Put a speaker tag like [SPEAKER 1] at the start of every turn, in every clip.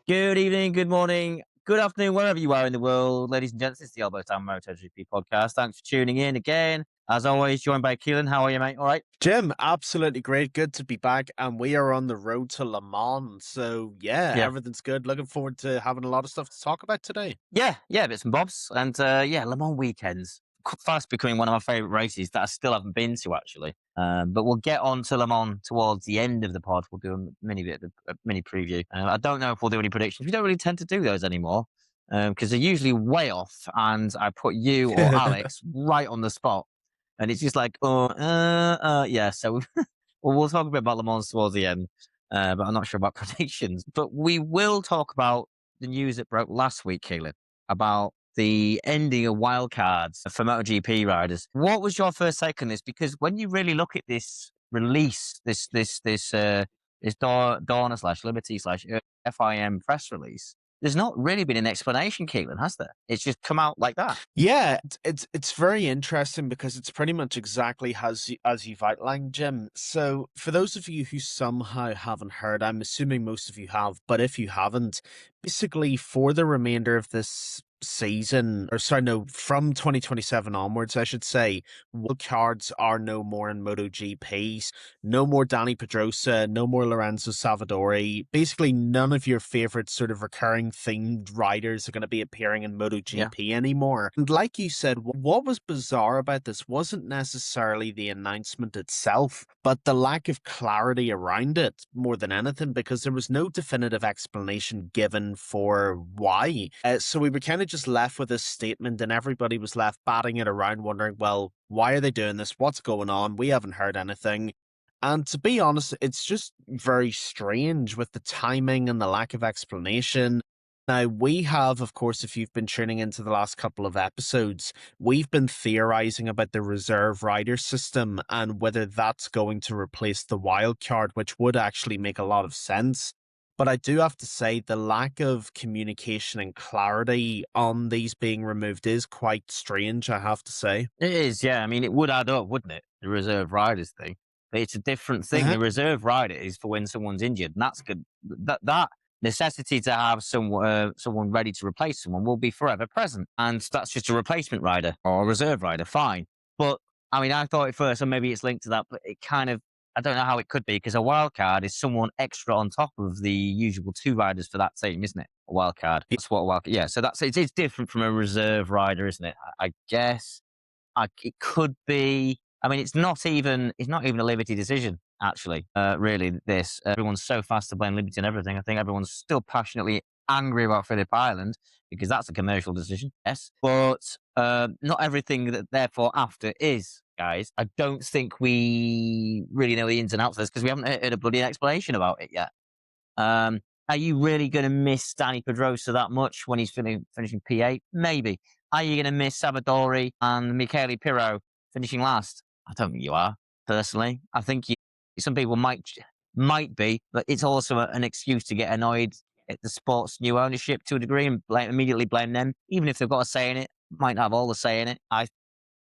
[SPEAKER 1] Good evening, good morning, good afternoon, wherever you are in the world, ladies and gents. It's the Elbow Time MotoGP podcast. Thanks for tuning in again. As always, joined by Keelin. How are you, mate? All right?
[SPEAKER 2] Jim, absolutely great. Good to be back. And we are on the road to Le Mans. So, yeah,
[SPEAKER 1] Yeah.
[SPEAKER 2] everything's good. Looking forward to having a lot of stuff to talk about today.
[SPEAKER 1] Yeah, bits and bobs. And yeah, Le Mans weekends. Fast becoming one of my favourite races that I still haven't been to, actually. But we'll get on to Le Mans towards the end of the pod. We'll do a mini preview. I don't know if we'll do any predictions. We don't really tend to do those anymore because they're usually way off. And I put you or Alex right on the spot. And it's just like, yeah. So we'll talk a bit about Le Mans towards the end, but I'm not sure about predictions. But we will talk about the news that broke last week, Keelan, about the ending of wildcards for MotoGP riders. What was your first take on this? Because when you really look at this release, this Dorna slash Liberty slash FIM press release, there's not really been an explanation, Keelan, has there? It's just come out like that.
[SPEAKER 2] Yeah, it's very interesting because it's pretty much exactly as you've outlined, Jim. So, for those of you who somehow haven't heard, I'm assuming most of you have, but if you haven't, basically for the remainder of this season, or sorry, no, from 2027 onwards, I should say, wild cards are no more in MotoGPs. No more Danny Pedrosa, no more Lorenzo Savadori. Basically, none of your favorite sort of recurring themed riders are going to be appearing in
[SPEAKER 1] Yeah.
[SPEAKER 2] MotoGP anymore. And like you said, what was bizarre about this wasn't necessarily the announcement itself, but the lack of clarity around it more than anything, because there was no definitive explanation given for why. So we were kind of just left with this statement, and everybody was left batting it around, wondering, well, why are they doing this? What's going on? We haven't heard anything. And to be honest, it's just very strange with the timing and the lack of explanation. Now, we have, of course, if you've been tuning into the last couple of episodes, we've been theorizing about the reserve rider system and whether that's going to replace the wild card, which would actually make a lot of sense. But I do have to say the lack of communication and clarity on these being removed is quite strange, I have to say.
[SPEAKER 1] It is, yeah. I mean, it would add up, wouldn't it? The reserve riders thing. But it's a different thing.
[SPEAKER 2] Uh-huh.
[SPEAKER 1] The reserve rider is for when someone's injured, and that's good. That necessity to have someone ready to replace someone will be forever present, and that's just a replacement rider or a reserve rider. Fine, but I mean, I thought at first, and maybe it's linked to that, but it kind of. I don't know how it could be because a wild card is someone extra on top of the usual two riders for that team, isn't it? A wild card. That's what a wild. Yeah, so it's different from a reserve rider, isn't it? I guess. It could be. I mean, it's not even a Liberty decision. Actually, really, this everyone's so fast to blame Liberty and everything. I think everyone's still passionately angry about Phillip Island because that's a commercial decision. Yes, but not everything that therefore after is. Guys, I don't think we really know the ins and outs of this because we haven't heard a bloody explanation about it yet. Are you really going to miss Danny Pedrosa that much when he's finishing P8? Maybe. Are you going to miss Savadori and Michele Pirro finishing last? I don't think you are, personally. I think some people might be, but it's also an excuse to get annoyed at the sport's new ownership to a degree and immediately blame them, even if they've got a say in it. Might not have all the say in it.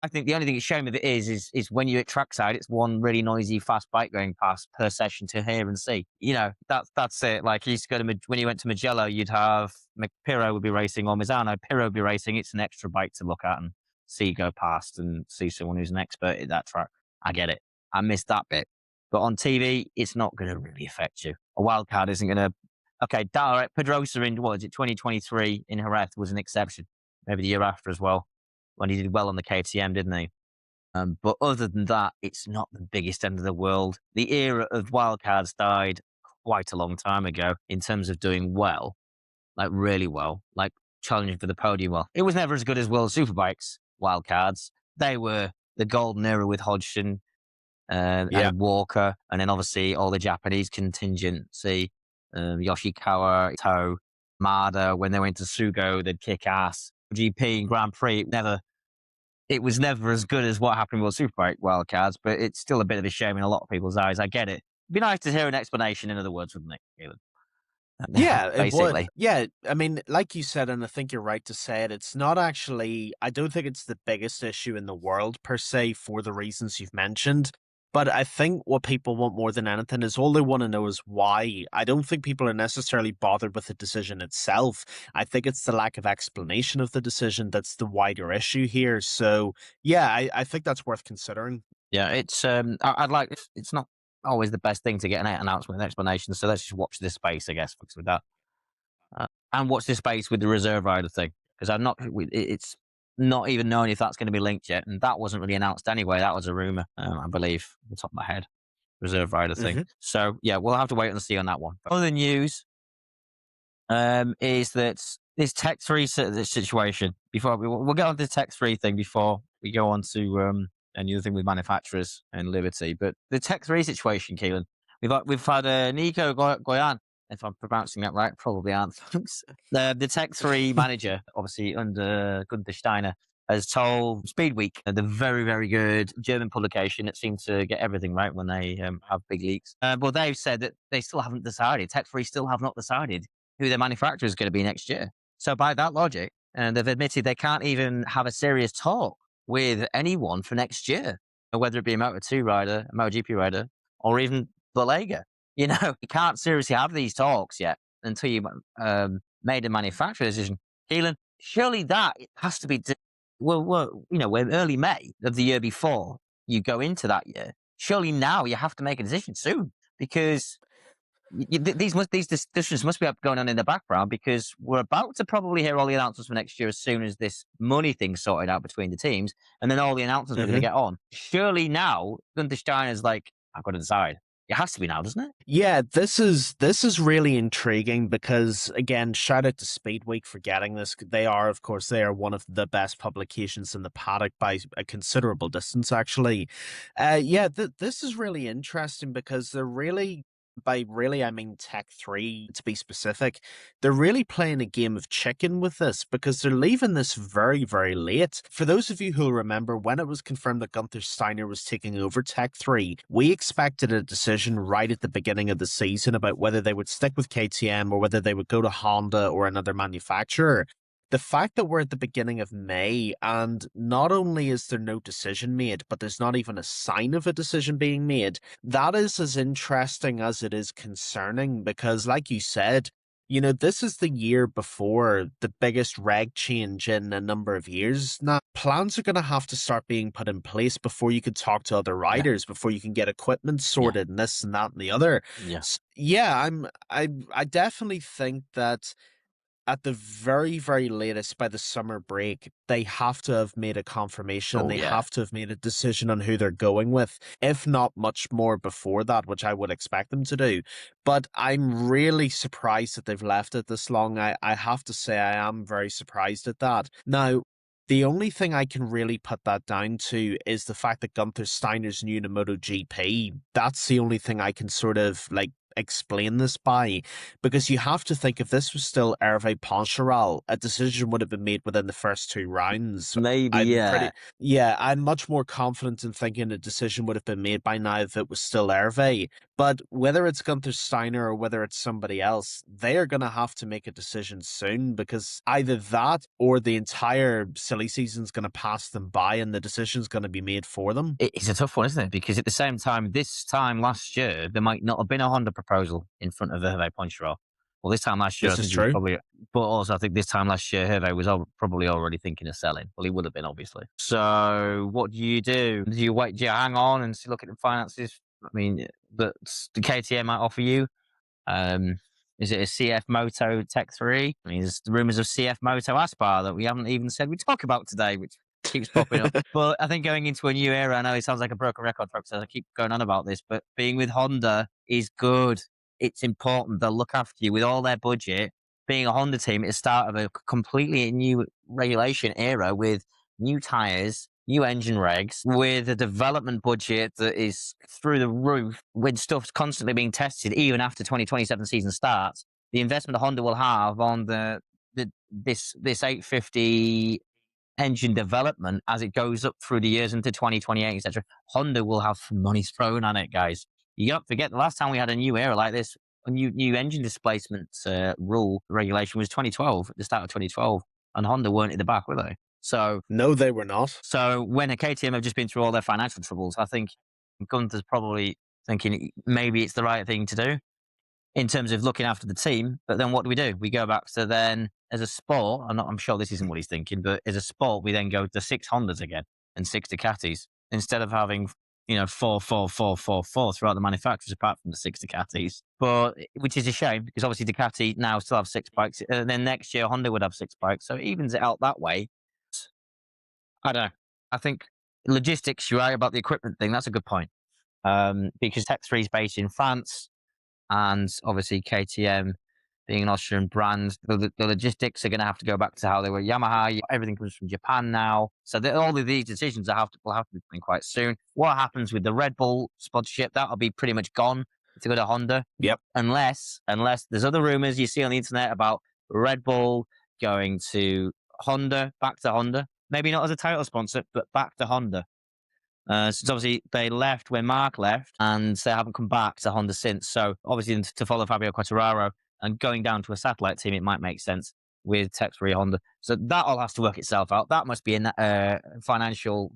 [SPEAKER 1] I think the only thing it's showing with it is when you're at trackside, it's one really noisy, fast bike going past per session to hear and see. You know, that's it. Like he's going to when you went to Mugello, you'd have Pirro would be racing or Misano. Pirro would be racing. It's an extra bike to look at and see go past and see someone who's an expert at that track. I get it. I missed that bit, but on TV, it's not going to really affect you. A wild card isn't going to. Okay, Pedrosa in what is it 2023 in Jerez was an exception. Maybe the year after as well when he did well on the KTM, didn't he? But other than that, it's not the biggest end of the world. The era of wildcards died quite a long time ago in terms of doing well, like really well, like challenging for the podium well. It was never as good as World Superbikes wildcards. They were the golden era with Hodgson
[SPEAKER 2] Yeah.
[SPEAKER 1] and Walker, and then obviously all the Japanese contingency, Yoshikawa, Ito, Mada. When they went to Sugo, they'd kick ass. GP and Grand Prix, it was never as good as what happened with Superbike wildcards, but it's still a bit of a shame in a lot of people's eyes. I get it. It'd be nice to hear an explanation, in other words, wouldn't it, Caleb?
[SPEAKER 2] Yeah, it would.
[SPEAKER 1] Basically.
[SPEAKER 2] Yeah, I mean, like you said, and I think you're right to say it, it's not actually, I don't think it's the biggest issue in the world per se for the reasons you've mentioned. But I think what people want more than anything is all they want to know is why. I don't think people are necessarily bothered with the decision itself. I think it's the lack of explanation of the decision that's the wider issue here. So, yeah, I think that's worth considering.
[SPEAKER 1] Yeah, I'd like. It's not always the best thing to get an announcement and explanation. So let's just watch this space, I guess, with that, and watch this space with the reserve rider thing because I'm not. It's not even known if that's going to be linked yet, and that wasn't really announced anyway. That was a rumor, I believe, off the top of my head, reserve rider thing.
[SPEAKER 2] Hmm.
[SPEAKER 1] So yeah, we'll have to wait and see on that one. Other news is that this Tech 3 situation, before we'll get on to the Tech 3 thing before we go on to another thing with manufacturers and Liberty. But the Tech 3 situation, Keelan, we've had Nico Goyan, if I'm pronouncing that right, probably aren't. The Tech 3 manager, obviously under Gunther Steiner, has told Speed Week, the very, very good German publication that seems to get everything right when they have big leaks. But they've said that they still haven't decided. Tech 3 still have not decided who their manufacturer is going to be next year. So by that logic, and they've admitted they can't even have a serious talk with anyone for next year, whether it be a Moto2 rider, a MotoGP rider, or even the Lega. You know, you can't seriously have these talks yet until you made a manufacturer decision. Keelan, surely that has to be, we're early May of the year before you go into that year. Surely now you have to make a decision soon because these discussions must be going on in the background because we're about to probably hear all the announcements for next year as soon as this money thing's sorted out between the teams, and then all the announcements are going to get on. Surely now, Gunther Steiner's like, I've got to decide. It has to be now, doesn't it?
[SPEAKER 2] Yeah, this is really intriguing because again, shout out to Speed Week for getting this. They are, of course, they are one of the best publications in the paddock by a considerable distance, actually. Yeah, this is really interesting because they're really. By really, I mean Tech 3 to be specific. They're really playing a game of chicken with this because they're leaving this very, very late. For those of you who remember, when it was confirmed that Gunther Steiner was taking over Tech 3, we expected a decision right at the beginning of the season about whether they would stick with KTM or whether they would go to Honda or another manufacturer. The fact that we're at the beginning of May and not only is there no decision made, but there's not even a sign of a decision being made, that is as interesting as it is concerning because, like you said, this is the year before the biggest reg change in a number of years. Now, plans are going to have to start being put in place before you can talk to other
[SPEAKER 1] Yeah.
[SPEAKER 2] riders, before you can get equipment sorted and this and that and the other.
[SPEAKER 1] Yeah.
[SPEAKER 2] Yeah, I definitely think that at the very, very latest by the summer break, they have to have made a confirmation and
[SPEAKER 1] Oh
[SPEAKER 2] they
[SPEAKER 1] yeah.
[SPEAKER 2] have to have made a decision on who they're going with, if not much more before that, which I would expect them to do. But I'm really surprised that they've left it this long. I have to say, I am very surprised at that. Now, the only thing I can really put that down to is the fact that Gunther Steiner's new to MotoGP. That's the only thing I can sort of explain this by, because you have to think if this was still Hervé Poncharal, a decision would have been made within the first two rounds.
[SPEAKER 1] Maybe,
[SPEAKER 2] I'm
[SPEAKER 1] yeah.
[SPEAKER 2] pretty, yeah, I'm much more confident in thinking a decision would have been made by now if it was still Hervé. But whether it's Gunther Steiner or whether it's somebody else, they are going to have to make a decision soon because either that or the entire silly season's going to pass them by and the decision's going to be made for them.
[SPEAKER 1] It's a tough one, isn't it? Because at the same time, this time last year, there might not have been a Honda proposal in front of Hervé Poncharal. Well, this time last year, I
[SPEAKER 2] This is
[SPEAKER 1] think he was
[SPEAKER 2] true.
[SPEAKER 1] probably, but also I think this time last year, Hervé was probably already thinking of selling. Well, he would have been, obviously. So what do you do? Do you wait? Do you hang on and see, look at the finances? I mean, that the KTM might offer you. Um, is it a CF Moto Tech 3? I mean, there's the rumors of CF Moto Aspar that we haven't even said we talk about today, which keeps popping up. But I think going into a new era, I know it sounds like a broken record, folks, as I keep going on about this, but being with Honda is good. It's important. They'll look after you with all their budget. Being a Honda team at the start of a completely new regulation era with new tires, new engine regs, with a development budget that is through the roof, with stuff constantly being tested even after 2027 season starts. The investment Honda will have on this 850 engine development as it goes up through the years into 2028, etc. Honda will have money thrown on it, guys. You don't forget the last time we had a new era like this, a new engine displacement rule regulation was 2012, at the start of 2012, and Honda weren't at the back, were they? So
[SPEAKER 2] No, they were not.
[SPEAKER 1] when a KTM have just been through all their financial troubles, I think Gunther's probably thinking maybe it's the right thing to do in terms of looking after the team. But then what do? We go back to then as a sport. I'm sure this isn't what he's thinking, but as a sport, we then go to 6 Hondas again and 6 Ducatis instead of having four, four, four, four, four throughout the manufacturers, apart from the 6 Ducatis. But which is a shame because obviously Ducati now still have 6 bikes, and then next year Honda would have 6 bikes, so it evens it out that way. I don't know. I think logistics. You're right about the equipment thing. That's a good point. Because Tech 3 is based in France, and obviously KTM being an Austrian brand, the logistics are going to have to go back to how they were Yamaha. Everything comes from Japan now. So all of these decisions will have to be coming quite soon. What happens with the Red Bull sponsorship? That'll be pretty much gone to go to Honda.
[SPEAKER 2] Yep.
[SPEAKER 1] Unless there's other rumors you see on the internet about Red Bull going to Honda, back to Honda. Maybe not as a title sponsor, but back to Honda. Since obviously they left when Mark left, and they haven't come back to Honda since. So obviously to follow Fabio Quartararo and going down to a satellite team, it might make sense with Tech 3 Honda. So that all has to work itself out. That must be a financial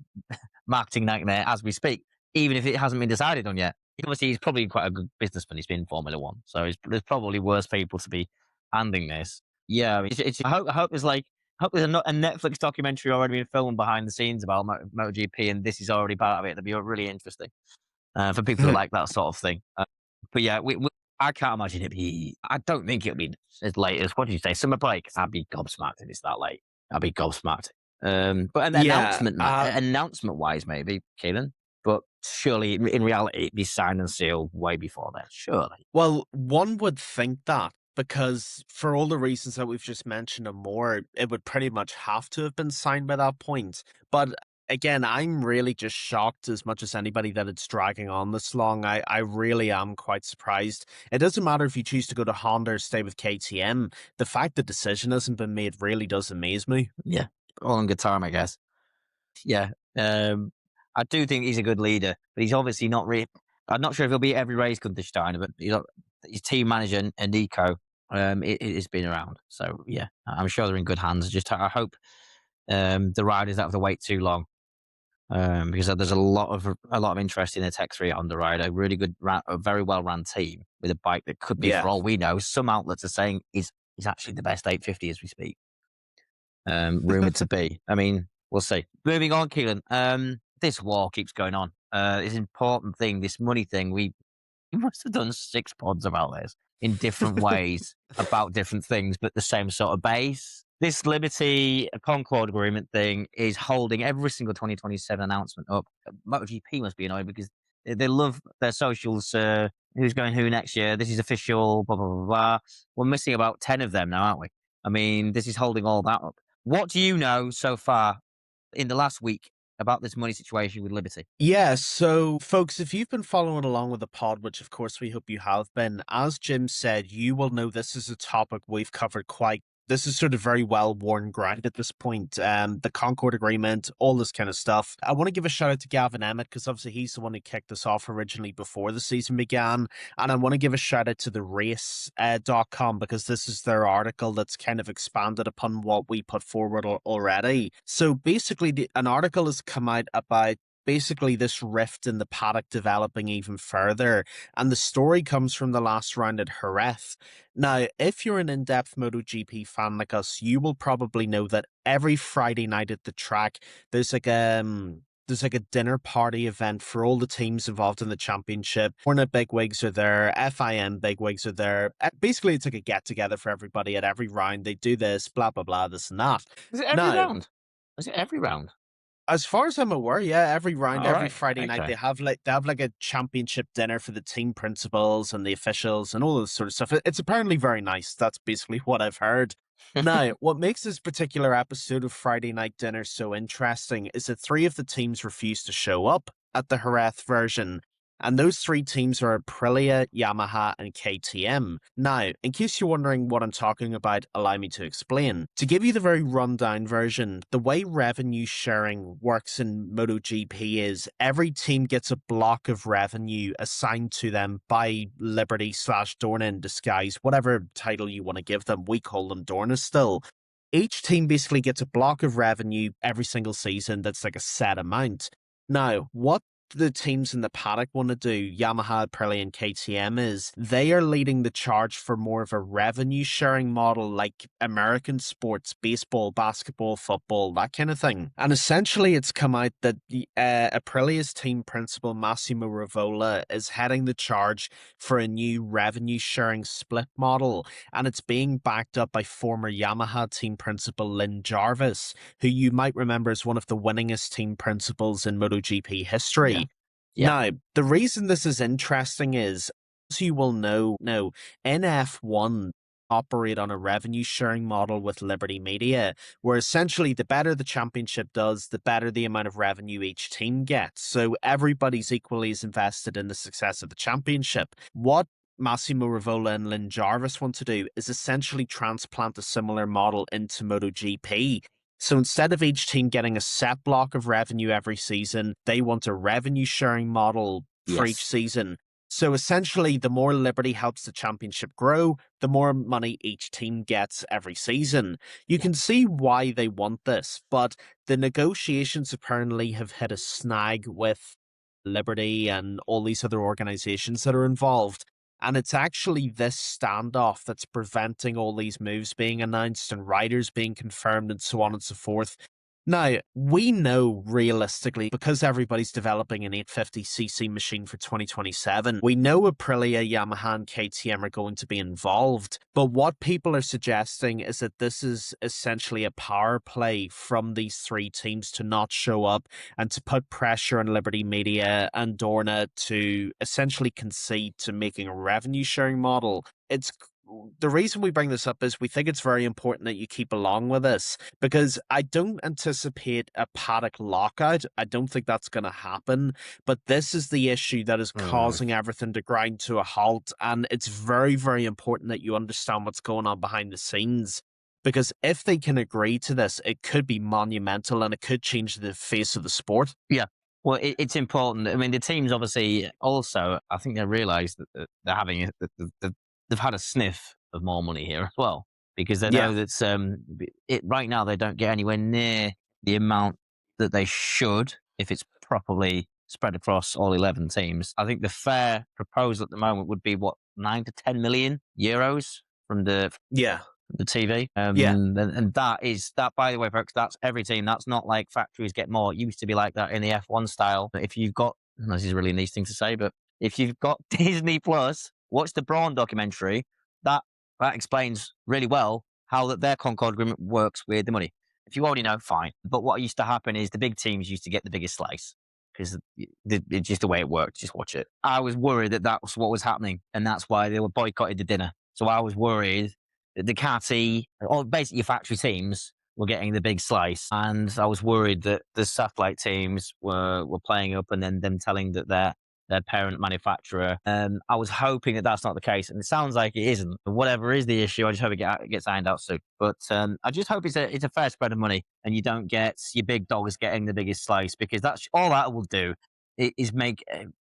[SPEAKER 1] marketing nightmare as we speak, even if it hasn't been decided on yet. Obviously, he's probably quite a good businessman. He's been in Formula One, so there's probably worse people to be handling this. Yeah, I hope there's a Netflix documentary already been filmed behind the scenes about MotoGP, and this is already part of it. That'd be really interesting for people who like that sort of thing. But yeah, I can't imagine it be. I don't think it'll be as late as what did you say? Summer break. I'd be gobsmacked if it's that late. I'd be gobsmacked. But announcement wise, maybe Keelin. But surely, in reality, it'd be signed and sealed way before then. Surely.
[SPEAKER 2] Well, one would think that, because for all the reasons that we've just mentioned and more, it would pretty much have to have been signed by that point. But again, I'm really just shocked as much as anybody that it's dragging on this long. I really am quite surprised. It doesn't matter if you choose to go to Honda or stay with KTM. The fact the decision hasn't been made really does amaze me.
[SPEAKER 1] Yeah, all in good time, I guess. Yeah, I do think he's a good leader, but he's obviously not really. I'm not sure if he'll be every race, Gunther Steiner, but his team manager and Nico, it has been around. So yeah, I'm sure they're in good hands. I hope the riders don't have to wait too long, because there's a lot of interest in the Tech 3 Honda rider. A really good, a very well run team with a bike that could be, for all we know, some outlets are saying is actually the best 850 as we speak. Rumored to be. I mean, we'll see. Moving on, Keelin. This war keeps going on. This important thing, this money thing. We must have done 6 pods about this in different ways about different things, but the same sort of base. This Liberty Concord agreement thing is holding every single 2027 announcement up. MotoGP must be annoyed because they love their socials. Who's going who next year? This is official. Blah blah blah blah. We're missing about 10 of them now, aren't we? I mean, this is holding all that up. What do you know so far in the last week about this money situation with Liberty?
[SPEAKER 2] Yeah, so folks, if you've been following along with the pod, which of course we hope you have been, as Jim said, you will know this is a topic we've covered quite. This is sort of very well worn ground at this point. The Concord Agreement, all this kind of stuff. I want to give a shout out to Gavin Emmett because obviously he's the one who kicked this off originally before the season began. And I want to give a shout out to the race.com because this is their article that's kind of expanded upon what we put forward already. So basically, an article has come out about basically this rift in the paddock developing even further, and the story comes from the last round at Jerez. Now, if you're an in-depth MotoGP fan like us, you will probably know that every Friday night at the track, there's like a dinner party event for all the teams involved in the championship. Hornet bigwigs are there, FIM bigwigs are there. Basically, it's like a get-together for everybody at every round. They do this, blah, blah, blah, this and that.
[SPEAKER 1] Is it every round? Is it every round?
[SPEAKER 2] As far as I'm aware, yeah, every round, every
[SPEAKER 1] right.
[SPEAKER 2] Friday night, they have like a championship dinner for the team principals and the officials and all this sort of stuff. It's apparently very nice. That's basically what I've heard. Now, what makes this particular episode of Friday Night Dinner so interesting is that 3 of the teams refused to show up at the Jerez version. And those 3 teams are Aprilia, Yamaha, and KTM. Now, in case you're wondering what I'm talking about, allow me to explain. To give you the very rundown version, the way revenue sharing works in MotoGP is every team gets a block of revenue assigned to them by Liberty/Dorna in disguise, whatever title you want to give them. We call them Dorna still. Each team basically gets a block of revenue every single season that's like a set amount. Now, what the teams in the paddock want to do, Yamaha, Aprilia, and KTM, is they are leading the charge for more of a revenue sharing model like American sports, baseball, basketball, football, that kind of thing. And essentially, it's come out that Aprilia's team principal, Massimo Rivola, is heading the charge for a new revenue sharing split model. And it's being backed up by former Yamaha team principal Lynn Jarvis, who you might remember as one of the winningest team principals in MotoGP history.
[SPEAKER 1] Yeah.
[SPEAKER 2] Now, the reason this is interesting is, as you will know, NF1 operate on a revenue sharing model with Liberty Media, where essentially the better the championship does, the better the amount of revenue each team gets. So everybody's equally as invested in the success of the championship. What Massimo Rivola and Lynn Jarvis want to do is essentially transplant a similar model into MotoGP. So instead of each team getting a set block of revenue every season, they want a revenue sharing model for each season. So essentially, the more Liberty helps the championship grow, the more money each team gets every season. You can see why they want this, but the negotiations apparently have hit a snag with Liberty and all these other organizations that are involved. And it's actually this standoff that's preventing all these moves being announced and riders being confirmed and so on and so forth. Now, we know realistically, because everybody's developing an 850cc machine for 2027, we know Aprilia, Yamaha, and KTM are going to be involved. But what people are suggesting is that this is essentially a power play from these three teams to not show up and to put pressure on Liberty Media and Dorna to essentially concede to making a revenue sharing model. The reason we bring this up is we think it's very important that you keep along with this, because I don't anticipate a paddock lockout. I don't think that's going to happen, but this is the issue that is causing everything to grind to a halt. And it's very, very important that you understand what's going on behind the scenes, because if they can agree to this, it could be monumental and it could change the face of the sport.
[SPEAKER 1] Yeah. Well, it's important. I mean, the teams obviously also, I think they realise that they're having they've had a sniff of more money here as well, because they know that right now they don't get anywhere near the amount that they should if it's properly spread across all 11 teams. I think the fair proposal at the moment would be 9 to 10 million euros from the TV. And that, by the way, folks, that's every team. That's not like factories get more. It used to be like that in the F1 style. But if you've got, this is a really nice thing to say, but if you've got Disney Plus, watch the Braun documentary. That explains really well how that their Concord agreement works with the money. If you already know, fine. But what used to happen is the big teams used to get the biggest slice, because it's just the way it worked. Just watch it. I was worried that was what was happening, and that's why they were boycotted the dinner. So I was worried that Ducati, or basically your factory teams, were getting the big slice, and I was worried that the satellite teams were playing up, and then them telling that their parent manufacturer. I was hoping that that's not the case, and it sounds like it isn't. But whatever is the issue, I just hope it gets ironed out soon. But I just hope it's a fair spread of money, and you don't get your big dogs getting the biggest slice, because that's all that will do is make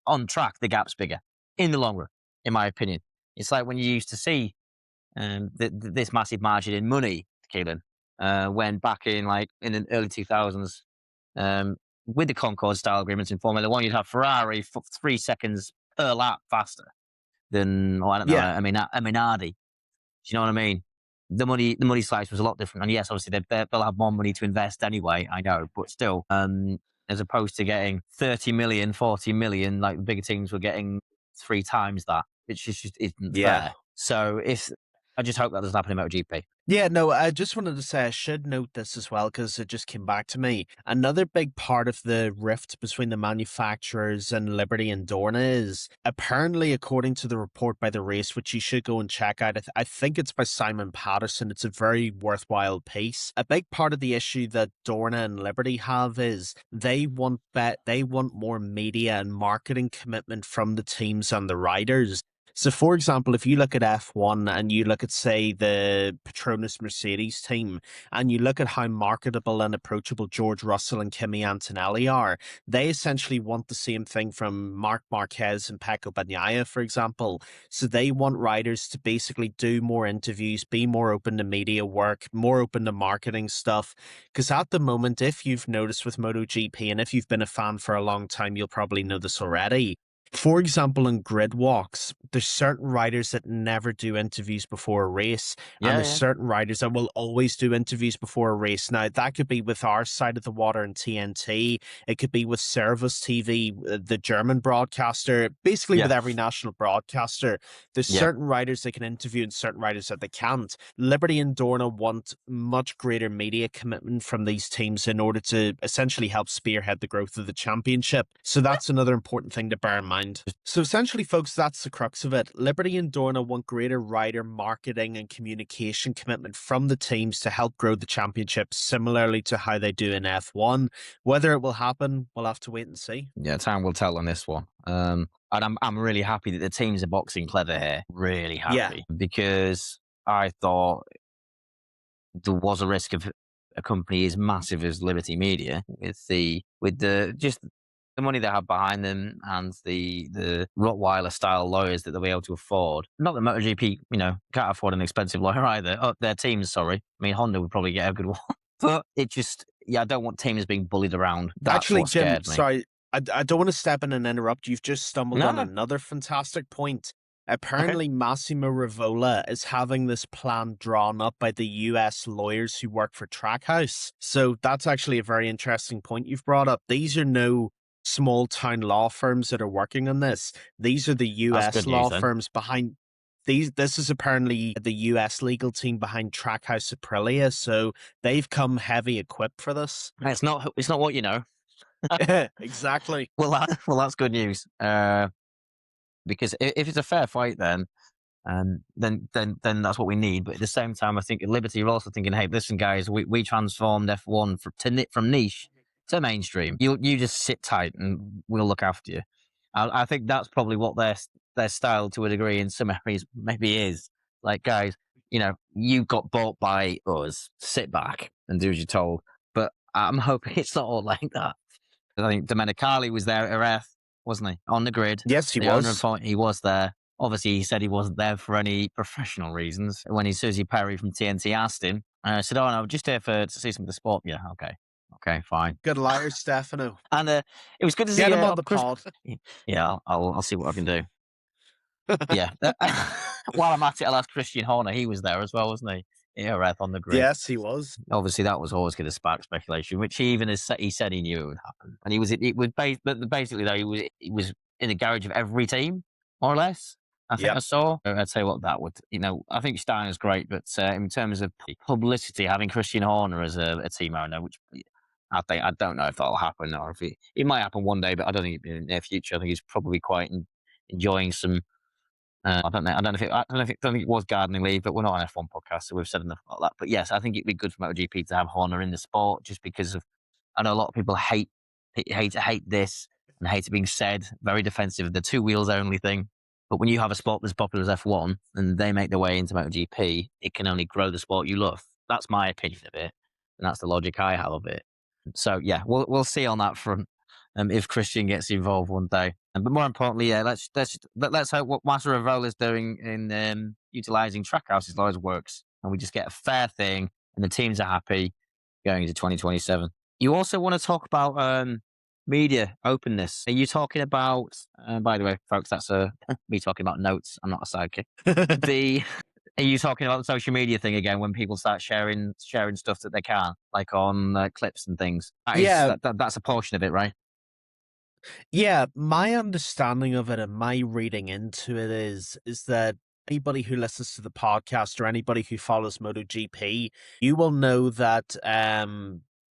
[SPEAKER 1] on track the gaps bigger in the long run, in my opinion. It's like when you used to see this massive margin in money, Keelin, when back in the early 2000s, with the Concord style agreements in Formula One, you'd have Ferrari 3 seconds per lap faster than, I don't know, Minardi. Do you know what I mean? The money slice was a lot different, and yes, obviously they'll have more money to invest anyway. I know, but still, as opposed to getting 30 million, 40 million, like the bigger teams were getting 3 times that, it just isn't fair. So I just hope that doesn't happen in MotoGP.
[SPEAKER 2] Yeah, no, I just wanted to say I should note this as well, because it just came back to me. Another big part of the rift between the manufacturers and Liberty and Dorna is, apparently, according to the report by The Race, which you should go and check out, I think it's by Simon Patterson. It's a very worthwhile piece. A big part of the issue that Dorna and Liberty have is they want more media and marketing commitment from the teams and the riders. So, for example, if you look at F1 and you look at, say, the Petronas Mercedes team, and you look at how marketable and approachable George Russell and Kimi Antonelli are, they essentially want the same thing from Marc Marquez and Pecco Bagnaia, for example. So they want riders to basically do more interviews, be more open to media work, more open to marketing stuff. Because at the moment, if you've noticed with MotoGP, and if you've been a fan for a long time, you'll probably know this already. For example, in grid walks, there's certain riders that never do interviews before a race, and
[SPEAKER 1] Yeah,
[SPEAKER 2] there's
[SPEAKER 1] yeah,
[SPEAKER 2] certain riders that will always do interviews before a race. Now, that could be with our side of the water and TNT. It could be with Servus TV, the German broadcaster, basically
[SPEAKER 1] yeah,
[SPEAKER 2] with every national broadcaster. There's
[SPEAKER 1] yeah.
[SPEAKER 2] certain riders they can interview and certain riders that they can't. Liberty and Dorna want much greater media commitment from these teams in order to essentially help spearhead the growth of the championship. So that's another important thing to bear in mind. So essentially, folks, that's the crux of it. Liberty and Dorna want greater rider marketing and communication commitment from the teams to help grow the championship, similarly to how they do in F1. Whether it will happen, we'll have to wait and see.
[SPEAKER 1] Yeah, time will tell on this one. And I'm really happy that the teams are boxing clever here. Really
[SPEAKER 2] Yeah.
[SPEAKER 1] happy because I thought there was a risk of a company as massive as Liberty Media with the just the money they have behind them and the Rottweiler style lawyers that they'll be able to afford. Not that MotoGP, can't afford an expensive lawyer either. Oh, their teams, sorry. I mean, Honda would probably get a good one, but it just, I don't want teams being bullied around. That's
[SPEAKER 2] Actually,
[SPEAKER 1] what
[SPEAKER 2] Jim,
[SPEAKER 1] scared me.
[SPEAKER 2] sorry, I don't want to step in and interrupt. You've just stumbled
[SPEAKER 1] No,
[SPEAKER 2] on
[SPEAKER 1] no,
[SPEAKER 2] another fantastic point.
[SPEAKER 1] okay,
[SPEAKER 2] Apparently, Massimo Rivola is having this plan drawn up by the US lawyers who work for Trackhouse. So that's actually a very interesting point you've brought up. These are no small town law firms that are working on this. These are the
[SPEAKER 1] that's
[SPEAKER 2] US
[SPEAKER 1] good news
[SPEAKER 2] law
[SPEAKER 1] then.
[SPEAKER 2] firms behind these. This is apparently the US legal team behind Trackhouse Aprilia. So they've come heavy equipped for this.
[SPEAKER 1] It's not what you know.
[SPEAKER 2] Exactly.
[SPEAKER 1] Well, that's good news. Because if it's a fair fight, then that's what we need. But at the same time, I think at Liberty are also thinking, hey, listen, guys, we transformed F1 from niche to mainstream. You just sit tight, and we'll look after you. I think that's probably what their style to a degree in some areas maybe is. Like, guys, you got bought by us. Sit back and do as you're told. But I'm hoping it's not all like that. I think Domenicali was there at RF, wasn't he? On the grid.
[SPEAKER 2] Yes, he
[SPEAKER 1] The owner of
[SPEAKER 2] was.
[SPEAKER 1] Fort, he was there. Obviously, he said he wasn't there for any professional reasons. When Susie Perry from TNT asked him, I said, "Oh no, just here to see some of the sport." Yeah, okay, fine.
[SPEAKER 2] Good liar, Stefano.
[SPEAKER 1] And it was good to
[SPEAKER 2] Get
[SPEAKER 1] see
[SPEAKER 2] him on the
[SPEAKER 1] Chris.
[SPEAKER 2] pod.
[SPEAKER 1] Yeah, I'll see what I can do. Yeah, while I'm at it, I'll ask Christian Horner. He was there as well, wasn't he? Yeah, right on the grid.
[SPEAKER 2] Yes, he was.
[SPEAKER 1] Obviously, that was always going to spark speculation, which he said he knew it would happen. And but basically though he was in the garage of every team, more or less. I think
[SPEAKER 2] Yep.
[SPEAKER 1] I saw. I'd say what that would, I think Steiner's great, but in terms of publicity, having Christian Horner as a team owner, which I don't know if that'll happen or if it might happen one day, but I don't think in the near future. I think he's probably quite enjoying some. I don't know. I don't think it was gardening leave, but we're not an F1 podcast, so we've said enough about that. But yes, I think it'd be good for MotoGP to have Horner in the sport, just because of. I know a lot of people hate this and hate it being said. Very defensive of the two wheels only thing. But when you have a sport as popular as F1 and they make their way into MotoGP, it can only grow the sport you love. That's my opinion of it, and that's the logic I have of it. So yeah, we'll see on that front. If Christian gets involved one day. But more importantly, yeah, let's hope what Master Rivol is doing in utilizing Trackhouse's laws works, and we just get a fair thing, and the teams are happy going into 2027. You also want to talk about media openness. Are you talking about? By the way, folks, that's me talking about notes. I'm not a sidekick. Are you talking about the social media thing again when people start sharing stuff that they can, like on clips and things?
[SPEAKER 2] Yeah,
[SPEAKER 1] That's a portion of it, right?
[SPEAKER 2] yeah. My understanding of it and my reading into it is that anybody who listens to the podcast or anybody who follows MotoGP, you will know that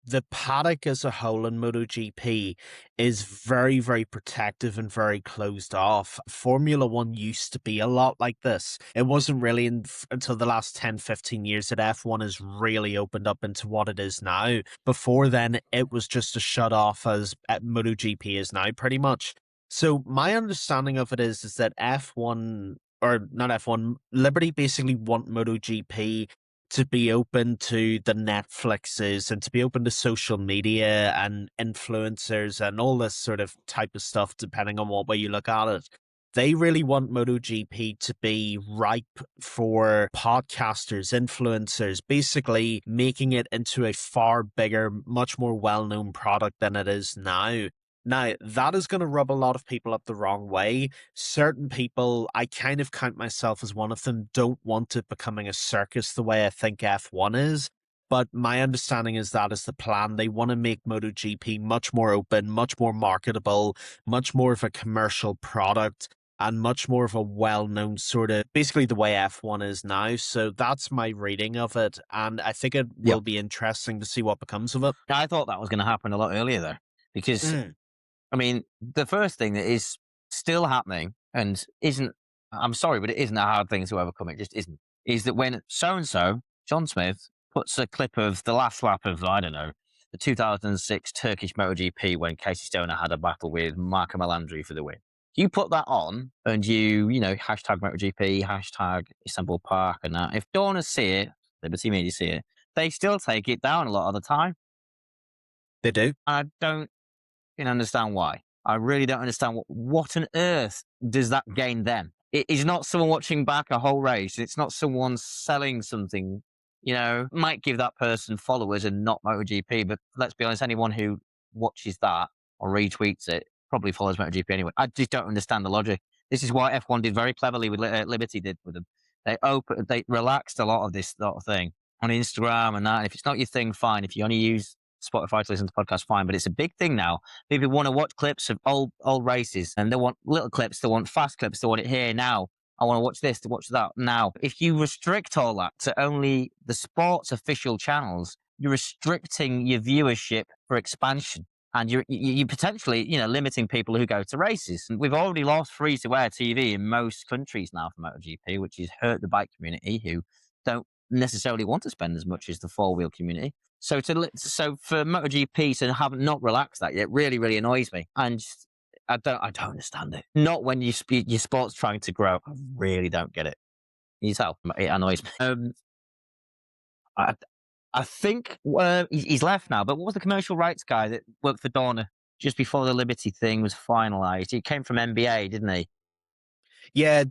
[SPEAKER 2] the paddock as a whole in MotoGP is very, very protective and very closed off. Formula One used to be a lot like this. It wasn't really until the last 10, 15 years that F1 has really opened up into what it is now. Before then, it was just as shut off as MotoGP is now, pretty much. So my understanding of it is that F1 or not F1, Liberty basically want MotoGP to be open to the Netflixes and to be open to social media and influencers and all this sort of type of stuff, depending on what way you look at it. They really want MotoGP to be ripe for podcasters, influencers, basically making it into a far bigger, much more well known product than it is now. Now, that is going to rub a lot of people up the wrong way. Certain people, I kind of count myself as one of them, don't want it becoming a circus the way I think F1 is. But my understanding is that is the plan. They want to make MotoGP much more open, much more marketable, much more of a commercial product, and much more of a well-known sort of, basically the way F1 is now. So that's my reading of it. And I think it
[SPEAKER 1] Yeah.
[SPEAKER 2] will be interesting to see what becomes of it.
[SPEAKER 1] I thought that was going to happen a lot earlier, though, because I mean, the first thing that is still happening and isn't, I'm sorry, but it isn't a hard thing to overcome. It just isn't. Is that when so and so, John Smith, puts a clip of the last lap of, I don't know, the 2006 Turkish MotoGP when Casey Stoner had a battle with Marco Melandri for the win. You put that on and hashtag MotoGP, hashtag Istanbul Park and that. If Dorners see it, Liberty Media see it, they still take it down a lot of the time.
[SPEAKER 2] They do.
[SPEAKER 1] I don't understand why. I really don't understand what on earth does that gain them. It is not someone watching back a whole race. It's not someone selling something. Might give that person followers and not MotoGP, but let's be honest, anyone who watches that or retweets it probably follows MotoGP anyway. I just don't understand the logic. This is what F1 did very cleverly with Liberty did with them. They relaxed a lot of this sort of thing on Instagram and that. And if it's not your thing, fine. If you only use Spotify to listen to podcasts, fine. But it's a big thing now. People want to watch clips of old races, and they want little clips. They want fast clips. They want it here now. I want to watch this, to watch that now. If you restrict all that to only the sport's official channels, you're restricting your viewership for expansion. And you're potentially, limiting people who go to races. And we've already lost free-to-air TV in most countries now for MotoGP, which has hurt the bike community who don't necessarily want to spend as much as the four-wheel community. So for MotoGP to have not relaxed that yet really, really annoys me. And I don't understand it. Not when your sport's trying to grow. I really don't get it. You tell it annoys me. I think he's left now. But what was the commercial rights guy that worked for Dorna just before the Liberty thing was finalized? He came from NBA, didn't he?
[SPEAKER 2] Yeah,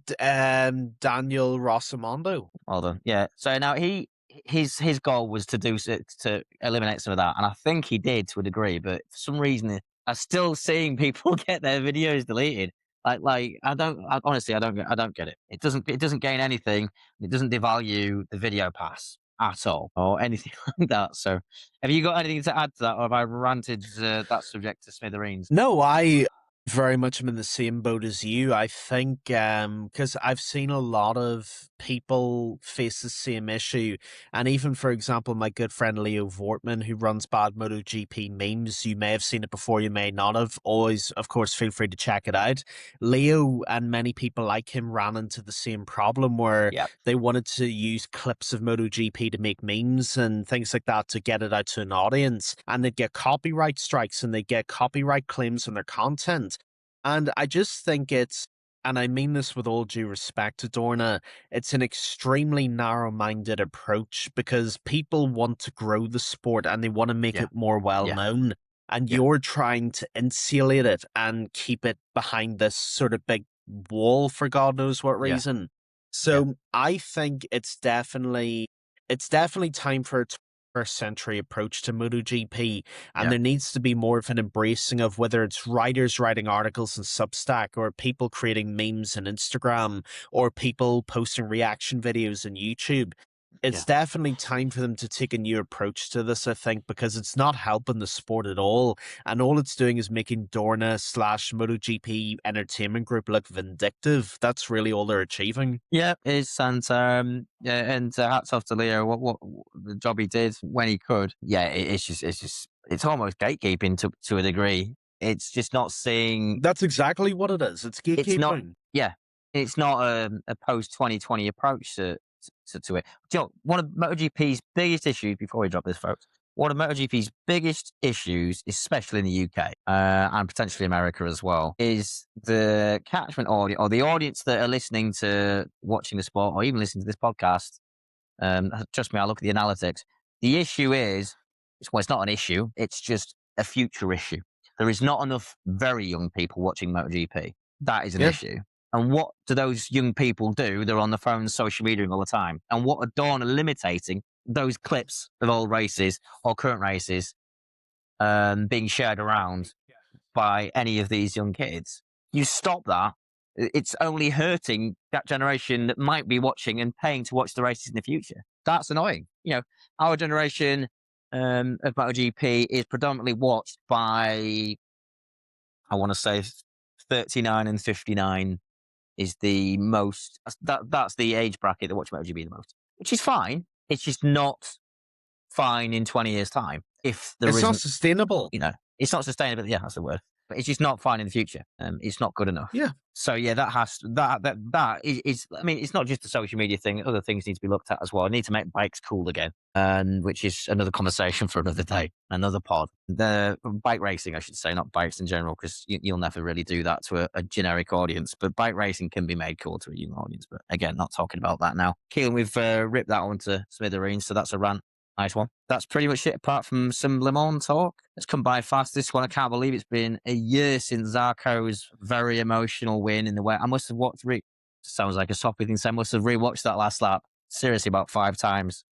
[SPEAKER 2] Daniel Rossamondo.
[SPEAKER 1] Well done. Yeah. So now his goal was to eliminate some of that, and I think he did to a degree. But for some reason, I'm still seeing people get their videos deleted. Honestly, I don't get it. It doesn't gain anything. It doesn't devalue the video pass at all or anything like that. So, have you got anything to add to that, or have I ranted that subject to smithereens?
[SPEAKER 2] No, I very much am in the same boat as you. I think because I've seen a lot of people face the same issue, and even for example, my good friend Leo Vortman, who runs Bad MotoGP Memes, you may have seen it before, you may not have. Always, of course, feel free to check it out. Leo and many people like him ran into the same problem where they wanted to use clips of MotoGP to make memes and things like that to get it out to an audience, and they'd get copyright strikes and they'd get copyright claims on their content. And I just think and I mean this with all due respect to Dorna, it's an extremely narrow-minded approach because people want to grow the sport and they want to make it more well-known. And you're trying to insulate it and keep it behind this sort of big wall for God knows what reason. So I think it's definitely time for a 21st century approach to MotoGP, and there needs to be more of an embracing of whether it's writers writing articles in Substack or people creating memes on Instagram or people posting reaction videos on YouTube. It's definitely time for them to take a new approach to this, I think, because it's not helping the sport at all. And all it's doing is making Dorna / MotoGP Entertainment Group look vindictive. That's really all they're achieving.
[SPEAKER 1] Yeah, it is. And hats off to Leo. What the job he did when he could. Yeah, it's almost gatekeeping to a degree. It's just not seeing.
[SPEAKER 2] That's exactly what it is. It's gatekeeping.
[SPEAKER 1] It's not a post 2020 approach to it. Do you know, one of MotoGP's biggest issues before we drop this, folks, One of MotoGP's biggest issues, especially in the UK and potentially America as well, is the catchment audience or the audience that are listening to watching the sport or even listening to this podcast. Trust me, I look at the analytics. The issue is, well, it's not an issue. It's just a future issue. There is not enough very young people watching MotoGP. That is an
[SPEAKER 2] Yeah.
[SPEAKER 1] issue. And what do those young people do? They're on the phone, social media all the time. And what are Dawn limiting those clips of old races or current races being shared around by any of these young kids? You stop that. It's only hurting that generation that might be watching and paying to watch the races in the future. That's annoying. Our generation of MotoGP is predominantly watched by, I want to say, 39 and 59 is the most. That's the age bracket that watch MotoGP the most, which is fine. It's just not fine in 20 years' time if there
[SPEAKER 2] It's not
[SPEAKER 1] isn't.
[SPEAKER 2] sustainable.
[SPEAKER 1] It's not sustainable. Yeah, that's the word. But it's just not fine in the future. It's not good enough.
[SPEAKER 2] Yeah.
[SPEAKER 1] So yeah, that is. I mean, it's not just a social media thing. Other things need to be looked at as well. I need to make bikes cool again, which is another conversation for another day, another pod. The bike racing, I should say, not bikes in general, because you'll never really do that to a generic audience. But bike racing can be made cool to a young audience. But again, not talking about that now. Keelan, we've ripped that one to smithereens, so that's a rant. Nice one. That's pretty much it, apart from some Le Mans talk. It's come by fast, this one. I can't believe it's been a year since Zarco's very emotional win in the way. I must have watched, sounds like a soppy thing, so I must have rewatched that last lap, seriously, about 5 times.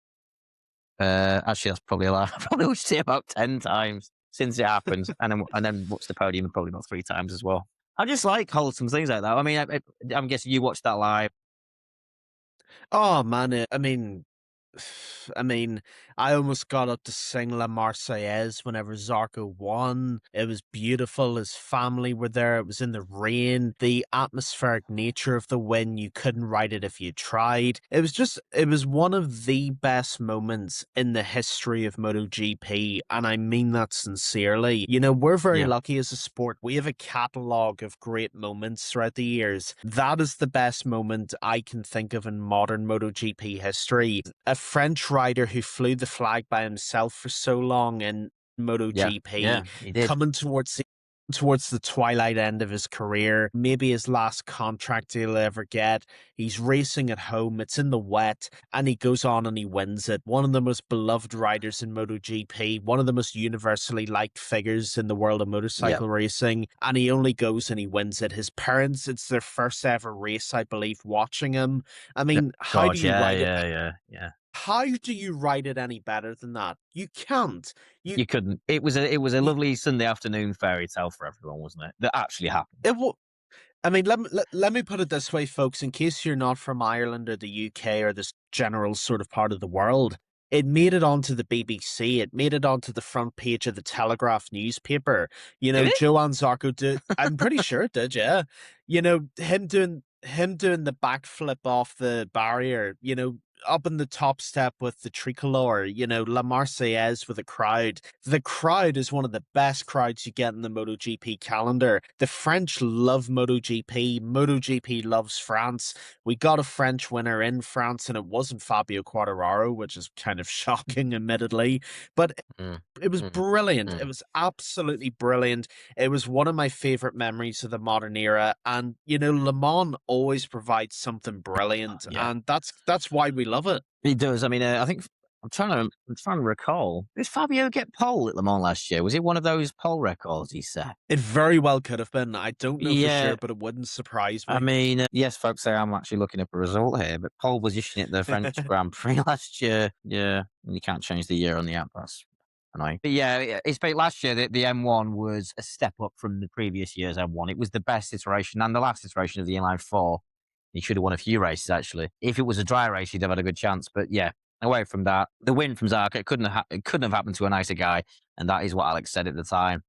[SPEAKER 1] Actually, that's probably a lot. I probably watched it about 10 times since it happened, and then watched the podium probably about 3 times as well. I just like wholesome things like that. I mean, I'm guessing you watched that live.
[SPEAKER 2] Oh man, I mean, I almost got up to sing La Marseillaise whenever Zarco won. It was beautiful. His family were there. It was in the rain. The atmospheric nature of the win, you couldn't write it if you tried. It was one of the best moments in the history of MotoGP, and I mean that sincerely. We're very
[SPEAKER 1] Yeah.
[SPEAKER 2] lucky as a sport. We have a catalogue of great moments throughout the years. That is the best moment I can think of in modern MotoGP history. A French rider who flew the flag by himself for so long in MotoGP,
[SPEAKER 1] He did.
[SPEAKER 2] coming towards the twilight end of his career, maybe his last contract he'll ever get. He's racing at home, it's in the wet, and he goes on and he wins it. One of the most beloved riders in MotoGP, one of the most universally liked figures in the world of motorcycle racing, and he only goes and he wins it. His parents, it's their first ever race, I believe, watching him. I mean, how do you write it?
[SPEAKER 1] Yeah.
[SPEAKER 2] How do you write it any better than that? You can't.
[SPEAKER 1] You couldn't. It was a lovely Sunday afternoon fairy tale for everyone, wasn't it? That actually happened.
[SPEAKER 2] I mean, let me put it this way, folks. In case you're not from Ireland or the UK or this general sort of part of the world, it made it onto the BBC. It made it onto the front page of the Telegraph newspaper.
[SPEAKER 1] Did it?
[SPEAKER 2] Johann Zarco did. I'm pretty sure it did. Yeah. Him doing the backflip off the barrier. Up in the top step with the tricolor, La Marseillaise with a crowd. The crowd is one of the best crowds you get in the MotoGP calendar. The French love MotoGP. MotoGP loves France. We got a French winner in France, and it wasn't Fabio Quartararo, which is kind of shocking, admittedly. But
[SPEAKER 1] Mm,
[SPEAKER 2] it was brilliant. It
[SPEAKER 1] mm.
[SPEAKER 2] was absolutely brilliant. It was one of my favorite memories of the modern era. And, Le Mans always provides something brilliant.
[SPEAKER 1] Yeah,
[SPEAKER 2] And that's why we love it.
[SPEAKER 1] he does. I mean, I think I'm trying to recall. Did Fabio get pole at Le Mans last year? Was it one of those pole records he set?
[SPEAKER 2] It very well could have been. I don't know for
[SPEAKER 1] Yeah.
[SPEAKER 2] sure, but it wouldn't surprise
[SPEAKER 1] I
[SPEAKER 2] me.
[SPEAKER 1] mean, yes, folks, I am actually looking up a result here, but pole position at the French Grand Prix last year. Yeah, you can't change the year on the app. That's annoying. But yeah, it's last year the M1 was a step up from the previous year's M1. It was the best iteration and the last iteration of the inline 4. He should have won a few races, actually. If it was a dry race, he'd have had a good chance. But yeah, away from that, the win from Zarco, it couldn't have happened to a nicer guy. And that is what Alex said at the time.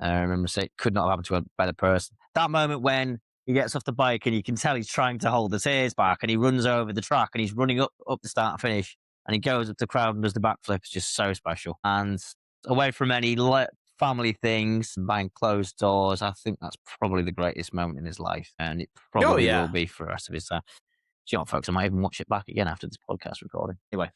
[SPEAKER 1] I remember saying it could not have happened to a better person. That moment when he gets off the bike and you can tell he's trying to hold the tears back and he runs over the track and he's running up the start and finish and he goes up to the crowd and does the backflip. It's just so special. And away from any family things behind closed doors, I think that's probably the greatest moment in his life. And it probably will be for the rest of his time. you know, folks, I might even watch it back again after this podcast recording. Anyway,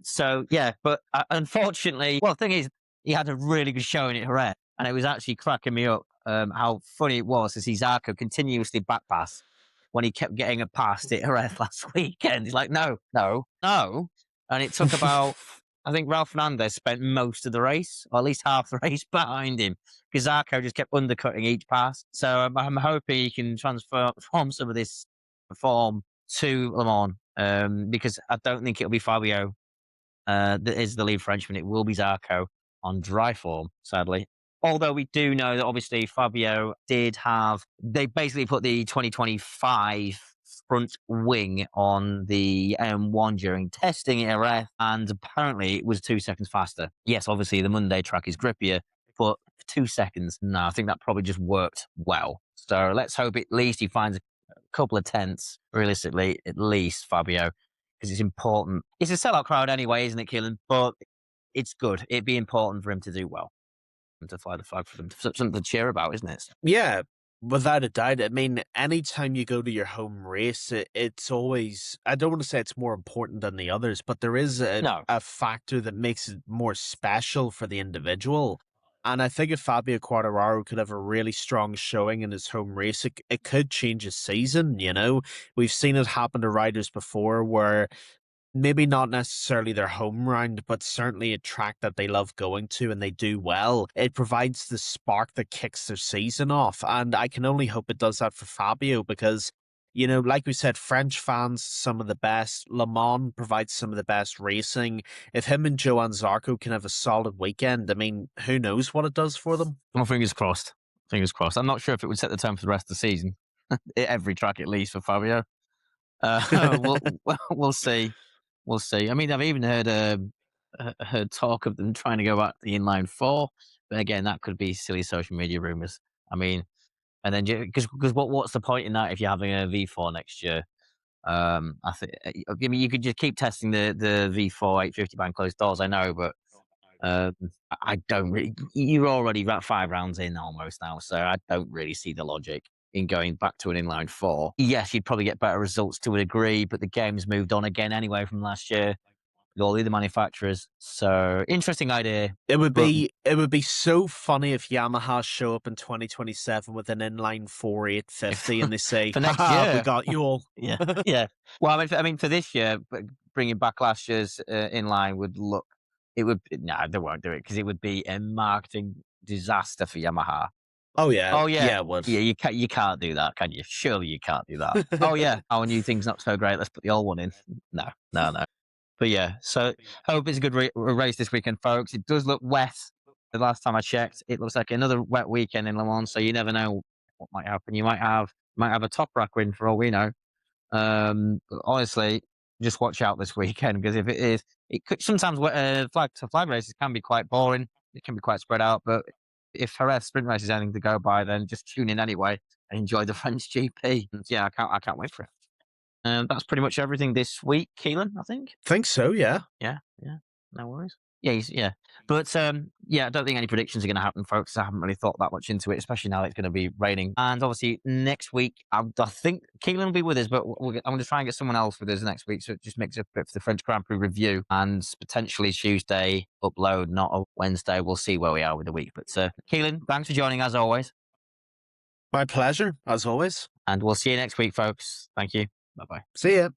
[SPEAKER 1] so yeah, but unfortunately, well, the thing is, he had a really good showing at Jerez, and it was actually cracking me up how funny it was to see Zarco continuously backpass when he kept getting a pass at Jerez last weekend. He's like, no, no, no. And it took about, I think Ralph Fernandez spent most of the race, or at least half the race behind him, because Zarco just kept undercutting each pass. So I'm hoping he can transform some of this form to Le Mans, because I don't think it'll be Fabio that is the lead Frenchman. It will be Zarco on dry form, sadly. Although we do know that obviously Fabio they basically put the 2025 front wing on the M1 during testing at RF, and apparently it was 2 seconds faster. Yes, obviously the Monday track is grippier, but 2 seconds, no, I think that probably just worked well. So let's hope at least he finds a couple of tenths, realistically, at least, Fabio, because it's important. It's a sellout crowd anyway, isn't it, Keelin? But it's good. It'd be important for him to do well and to fly the flag for them. Something to cheer about, isn't it?
[SPEAKER 2] Yeah, without a doubt. I mean, anytime you go to your home race, it's always, I don't want to say it's more important than the others, but there is a factor that makes it more special for the individual. And I think if Fabio Quartararo could have a really strong showing in his home race, it could change his season, you know? We've seen it happen to riders before where maybe not necessarily their home round, but certainly a track that they love going to and they do well. It provides the spark that kicks their season off. And I can only hope it does that for Fabio because, you know, like we said, French fans, some of the best. Le Mans provides some of the best racing. If him and Johann Zarco can have a solid weekend, I mean, who knows what it does for them?
[SPEAKER 1] Well, fingers crossed. Fingers crossed. I'm not sure if it would set the tone for the rest of the season. Every track, at least, for Fabio. We'll see. We'll see. I mean, I've even heard talk of them trying to go back to the inline four, but again, that could be silly social media rumors. I mean, and then because what's the point in that if you're having a V4 next year? I think. I mean, you could just keep testing the V4 850 behind closed doors. I know, but I don't really. You're already about 5 rounds in almost now, so I don't really see the logic in going back to an inline four. Yes, you'd probably get better results to a degree, but the game's moved on again anyway from last year with all the other manufacturers. So interesting idea.
[SPEAKER 2] It would be so funny if Yamaha show up in 2027 with an inline 4 850 and they say,
[SPEAKER 1] for next
[SPEAKER 2] "Ha,
[SPEAKER 1] year,
[SPEAKER 2] we got you all."
[SPEAKER 1] Yeah, yeah. Well, I mean, for this year, bringing back last year's inline would look. It would no, they won't do it because it would be a marketing disaster for Yamaha.
[SPEAKER 2] Oh yeah,
[SPEAKER 1] Oh yeah,
[SPEAKER 2] it would.
[SPEAKER 1] yeah. You can't do that, can you? Surely you can't do that. Oh yeah, our new thing's not so great. Let's put the old one in. No, no, no. But yeah, so hope it's a good race this weekend, folks. It does look wet. The last time I checked, it looks like another wet weekend in Le Mans. So you never know what might happen. You might have a top rack win for all we know. But honestly, just watch out this weekend because if it is, it could sometimes flag to flag races can be quite boring. It can be quite spread out. But if Jerez sprint race is anything to go by, then just tune in anyway and enjoy the French GP. And yeah, I can't wait for it. That's pretty much everything this week, Keelin, I think.
[SPEAKER 2] Think so, yeah.
[SPEAKER 1] Yeah. No worries. Yeah. But yeah, I don't think any predictions are going to happen, folks. I haven't really thought that much into it, especially now it's going to be raining. And obviously, next week, I think Keelin will be with us, but I'm going to try and get someone else with us next week. So it just makes a bit for the French Grand Prix review and potentially Tuesday upload, not a Wednesday. We'll see where we are with the week. But Keelin, thanks for joining as always.
[SPEAKER 2] My pleasure, as always.
[SPEAKER 1] And we'll see you next week, folks. Thank you. Bye-bye.
[SPEAKER 2] See ya.